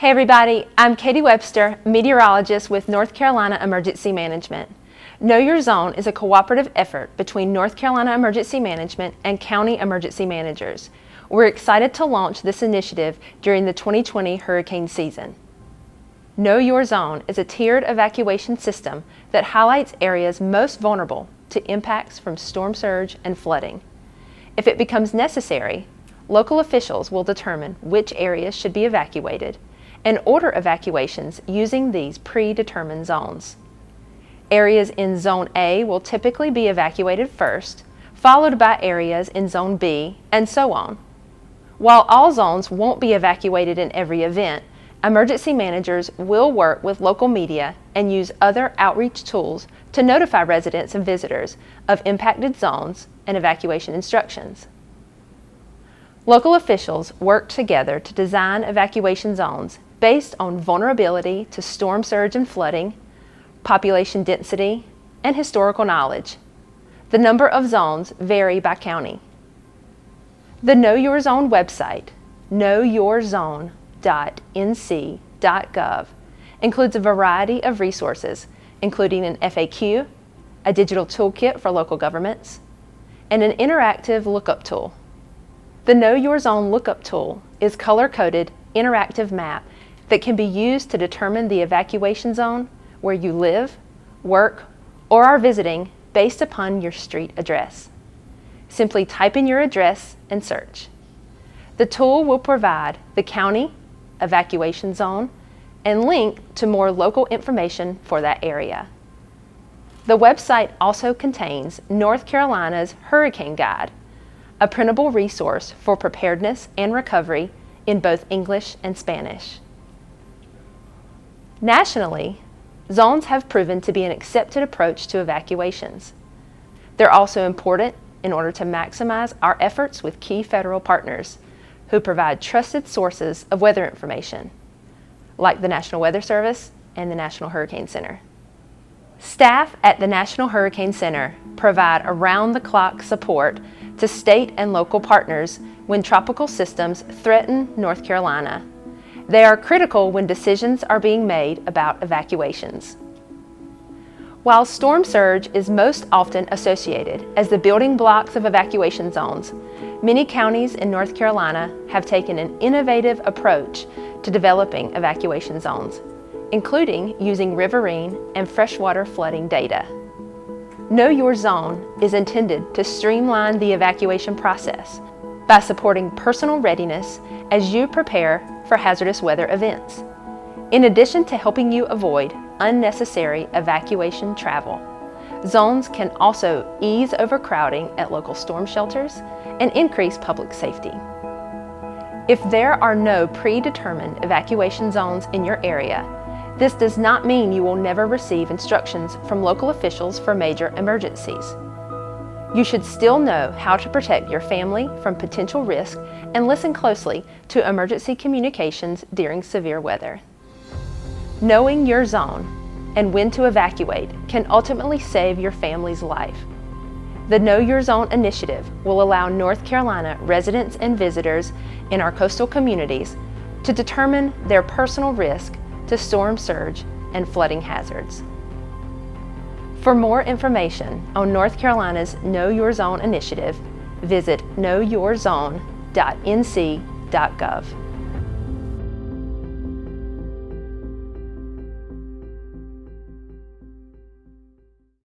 Hey everybody, I'm Katie Webster, meteorologist with North Carolina Emergency Management. Know Your Zone is a cooperative effort between North Carolina Emergency Management and county emergency managers. We're excited to launch this initiative during the 2020 hurricane season. Know Your Zone is a tiered evacuation system that highlights areas most vulnerable to impacts from storm surge and flooding. If it becomes necessary, local officials will determine which areas should be evacuated and order evacuations using these predetermined zones. Areas in Zone A will typically be evacuated first, followed by areas in Zone B, and so on. While all zones won't be evacuated in every event, emergency managers will work with local media and use other outreach tools to notify residents and visitors of impacted zones and evacuation instructions. Local officials work together to design evacuation zones based on vulnerability to storm surge and flooding, population density, and historical knowledge. The number of zones vary by county. The Know Your Zone website, knowyourzone.nc.gov, includes a variety of resources, including an FAQ, a digital toolkit for local governments, and an interactive lookup tool. The Know Your Zone lookup tool is color-coded interactive map that can be used to determine the evacuation zone where you live, work, or are visiting based upon your street address. Simply type in your address and search. The tool will provide the county, evacuation zone, and link to more local information for that area. The website also contains North Carolina's Hurricane Guide, a printable resource for preparedness and recovery in both English and Spanish. Nationally, zones have proven to be an accepted approach to evacuations. They're also important in order to maximize our efforts with key federal partners who provide trusted sources of weather information, like the National Weather Service and the National Hurricane Center. Staff at the National Hurricane Center provide around-the-clock support to state and local partners when tropical systems threaten North Carolina. They are critical when decisions are being made about evacuations. While storm surge is most often associated as the building blocks of evacuation zones, many counties in North Carolina have taken an innovative approach to developing evacuation zones, including using riverine and freshwater flooding data. Know Your Zone is intended to streamline the evacuation process by supporting personal readiness as you prepare for hazardous weather events. In addition to helping you avoid unnecessary evacuation travel, zones can also ease overcrowding at local storm shelters and increase public safety. If there are no predetermined evacuation zones in your area, this does not mean you will never receive instructions from local officials for major emergencies. You should still know how to protect your family from potential risk and listen closely to emergency communications during severe weather. Knowing your zone and when to evacuate can ultimately save your family's life. The Know Your Zone initiative will allow North Carolina residents and visitors in our coastal communities to determine their personal risk to storm surge and flooding hazards. For more information on North Carolina's Know Your Zone initiative, visit knowyourzone.nc.gov.